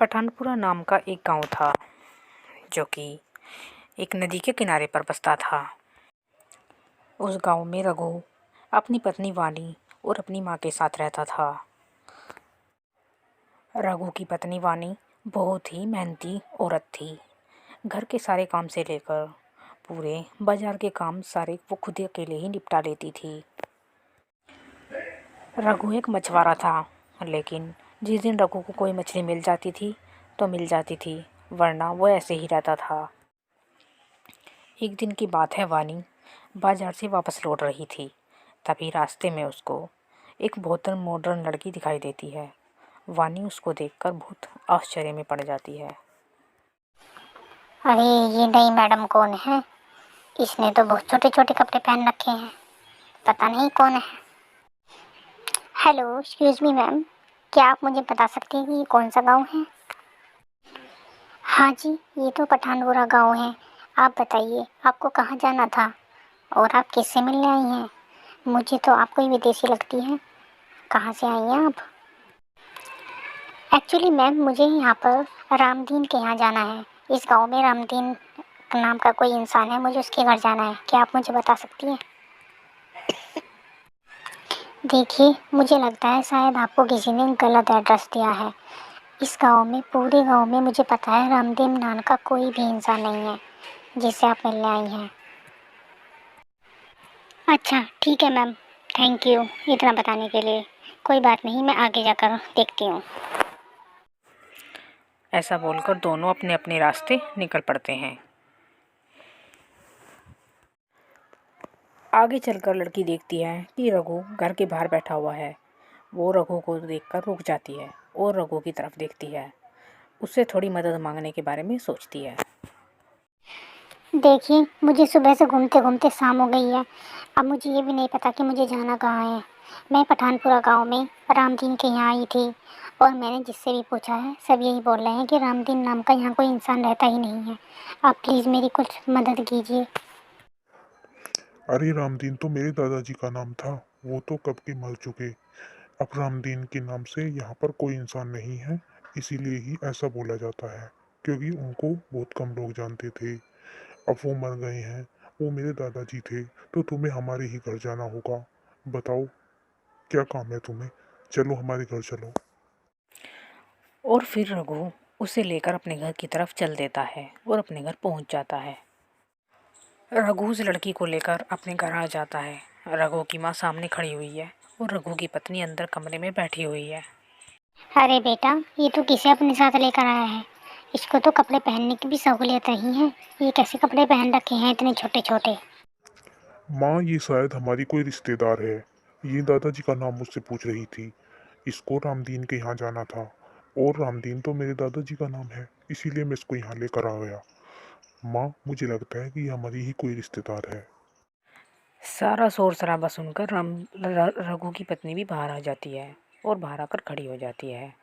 पठानपुरा नाम का एक गांव था जो कि एक नदी के किनारे पर बसता था। उस गांव में रघु अपनी पत्नी वानी और अपनी माँ के साथ रहता था। रघु की पत्नी वानी बहुत ही मेहनती औरत थी। घर के सारे काम से लेकर पूरे बाजार के काम सारे वो खुद अकेले ही निपटा लेती थी। रघु एक मछुआरा था, लेकिन जिस दिन रघु को कोई मछली मिल जाती थी तो मिल जाती थी, वरना वो ऐसे ही रहता था। एक दिन की बात है, वानी बाजार से वापस लौट रही थी। तभी रास्ते में उसको एक बहुत मॉडर्न लड़की दिखाई देती है। वानी उसको देखकर बहुत आश्चर्य में पड़ जाती है। अरे ये नई मैडम कौन है? इसने तो बहुत छोटे छोटे कपड़े पहन रखे हैं, पता नहीं कौन है। हेलो, एक्सक्यूज मी मैम, क्या आप मुझे बता सकते हैं कि ये कौन सा गांव है? हाँ जी, ये तो पठानपुरा गांव है। आप बताइए, आपको कहाँ जाना था और आप किससे मिलने आई हैं? मुझे तो आप कोई विदेशी लगती हैं। कहाँ से आई हैं आप? एक्चुअली मैम, मुझे यहाँ पर रामदीन के यहाँ जाना है। इस गांव में रामदीन नाम का कोई इंसान है, मुझे उसके घर जाना है। क्या आप मुझे बता सकती हैं? देखिए, मुझे लगता है शायद आपको किसी ने गलत एड्रेस दिया है। इस गांव में, पूरे गांव में मुझे पता है रामदीन नाम का कोई भी इंसान नहीं है जिससे आप मिलने आई हैं। अच्छा ठीक है मैम, थैंक यू इतना बताने के लिए। कोई बात नहीं, मैं आगे जाकर देखती हूँ। ऐसा बोलकर दोनों अपने अपने रास्ते निकल पड़ते हैं। आगे चलकर लड़की देखती है कि रघु घर के बाहर बैठा हुआ है। वो रघु को देखकर रुक जाती है और रघु की तरफ देखती है। उससे थोड़ी मदद मांगने के बारे में सोचती है। देखिए, मुझे सुबह से घूमते घूमते शाम हो गई है। अब मुझे ये भी नहीं पता कि मुझे जाना कहाँ है। मैं पठानपुरा गांव में रामदीन के यहाँ आई थी और मैंने जिससे भी पूछा है सब यही बोल रहे हैं कि रामदीन नाम का यहाँ कोई इंसान रहता ही नहीं है। आप प्लीज़ मेरी कुछ मदद कीजिए। अरे रामदीन तो मेरे दादाजी का नाम था, वो तो कब के मर चुके। अब रामदीन के नाम से यहाँ पर कोई इंसान नहीं है, इसीलिए ही ऐसा बोला जाता है, क्योंकि उनको बहुत कम लोग जानते थे। अब वो मर गए हैं। वो मेरे दादाजी थे। तो तुम्हें हमारे ही घर जाना होगा। बताओ क्या काम है तुम्हें? चलो हमारे घर चलो। और फिर रघु उसे लेकर अपने घर की तरफ चल देता है और अपने घर पहुंच जाता है। रघु उस लड़की को लेकर अपने घर आ जाता है। रघु की माँ सामने खड़ी हुई है और रघु की पत्नी अंदर कमरे में बैठी हुई है। अरे बेटा, ये तो किसे अपने साथ लेकर आया है? इसको तो कपड़े पहनने की भी सहूलियत नहीं है। ये कैसे कपड़े पहन रखे हैं इतने छोटे छोटे? माँ, ये शायद हमारी कोई रिश्तेदार है। ये दादाजी का नाम मुझसे पूछ रही थी। इसको रामदीन के यहाँ जाना था और रामदीन तो मेरे दादाजी का नाम है, इसीलिए मैं इसको यहाँ लेकर आ गया। माँ, मुझे लगता है कि ये हमारी ही कोई रिश्तेदार है। सारा शोर शराबा सुनकर रघु की पत्नी भी बाहर आ जाती है और बाहर आकर खड़ी हो जाती है।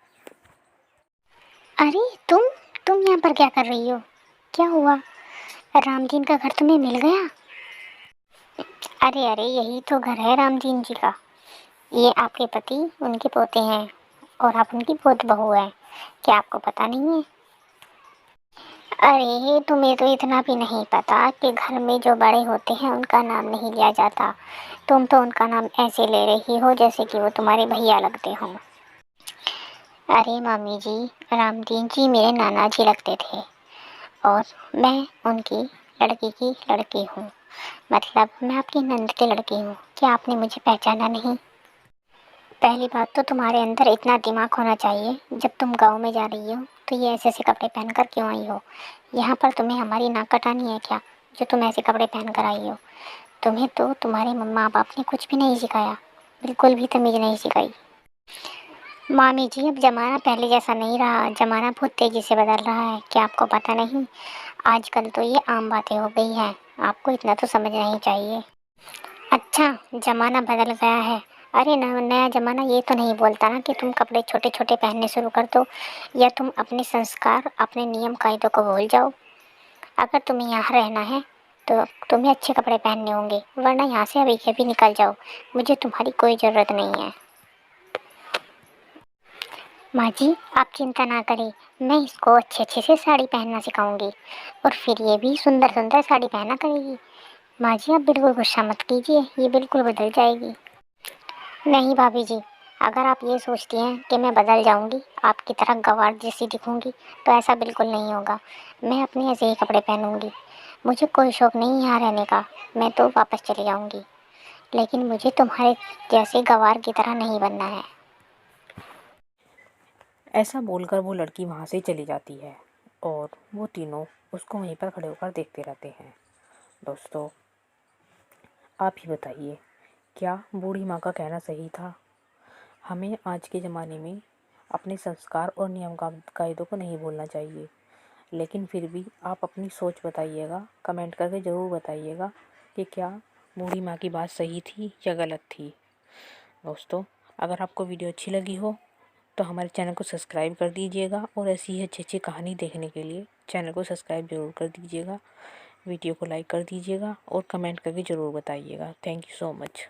अरे तुम यहाँ पर क्या कर रही हो? क्या हुआ? रामदीन का घर तुम्हें मिल गया? अरे अरे, यही तो घर है रामदीन जी का। ये आपके पति, उनके पोते हैं और आप उनकी पोत बहू है। क्या आपको पता नहीं है? अरे तुम्हें तो इतना भी नहीं पता कि घर में जो बड़े होते हैं उनका नाम नहीं लिया जाता। तुम तो उनका नाम ऐसे ले रही हो जैसे कि वो तुम्हारे भैया लगते हों। अरे मामी जी, रामदीन जी मेरे नाना जी लगते थे और मैं उनकी लड़की की लड़की हूँ। मतलब मैं आपकी नंद की लड़की हूँ। क्या आपने मुझे पहचाना नहीं? पहली बात तो तुम्हारे अंदर इतना दिमाग होना चाहिए, जब तुम गांव में जा रही हो तो ये ऐसे ऐसे कपड़े पहनकर क्यों आई हो? यहाँ पर तुम्हें हमारी नाक कटानी है क्या, जो तुम ऐसे कपड़े पहन कर आई हो? तुम्हें तो तुम्हारे माँ बाप ने कुछ भी नहीं सिखाया, बिल्कुल भी तमीज़ नहीं सिखाई। मामी जी, अब ज़माना पहले जैसा नहीं रहा। ज़माना बहुत तेज़ी से बदल रहा है, क्या आपको पता नहीं? आजकल तो ये आम बातें हो गई हैं, आपको इतना तो समझना ही चाहिए। अच्छा, ज़माना बदल गया है। अरे नया ज़माना ये तो नहीं बोलता ना कि तुम कपड़े छोटे छोटे पहनने शुरू कर दो या तुम अपने संस्कार, अपने नियम कायदों को भूल जाओ। अगर तुम्हें यहाँ रहना है तो तुम्हें अच्छे कपड़े पहनने होंगे, वरना यहाँ से अभी के अभी निकल जाओ। मुझे तुम्हारी कोई ज़रूरत नहीं है। माँ जी, आप चिंता ना करें, मैं इसको अच्छे अच्छे से साड़ी पहनना सिखाऊंगी और फिर ये भी सुंदर सुंदर साड़ी पहना करेगी। माँ जी आप बिल्कुल गुस्सा मत कीजिए, ये बिल्कुल बदल जाएगी। नहीं भाभी जी, अगर आप ये सोचती हैं कि मैं बदल जाऊंगी, आपकी तरह गंवार जैसी दिखूंगी, तो ऐसा बिल्कुल नहीं होगा। मैं अपने ऐसे ही कपड़े पहनूंगी। मुझे कोई शौक नहीं यहाँ रहने का, मैं तो वापस चली जाऊंगी। लेकिन मुझे तुम्हारे जैसे गंवार की तरह नहीं बनना है। ऐसा बोलकर वो लड़की वहाँ से चली जाती है और वो तीनों उसको वहीं पर खड़े होकर देखते रहते हैं। दोस्तों, आप ही बताइए, क्या बूढ़ी माँ का कहना सही था? हमें आज के ज़माने में अपने संस्कार और नियम कायदों को नहीं भूलना चाहिए। लेकिन फिर भी आप अपनी सोच बताइएगा, कमेंट करके ज़रूर बताइएगा कि क्या बूढ़ी माँ की बात सही थी या गलत थी। दोस्तों, अगर आपको वीडियो अच्छी लगी हो तो हमारे चैनल को सब्सक्राइब कर दीजिएगा और ऐसी ही अच्छी अच्छी कहानी देखने के लिए चैनल को सब्सक्राइब ज़रूर कर दीजिएगा। वीडियो को लाइक कर दीजिएगा और कमेंट करके ज़रूर बताइएगा। Thank you so much.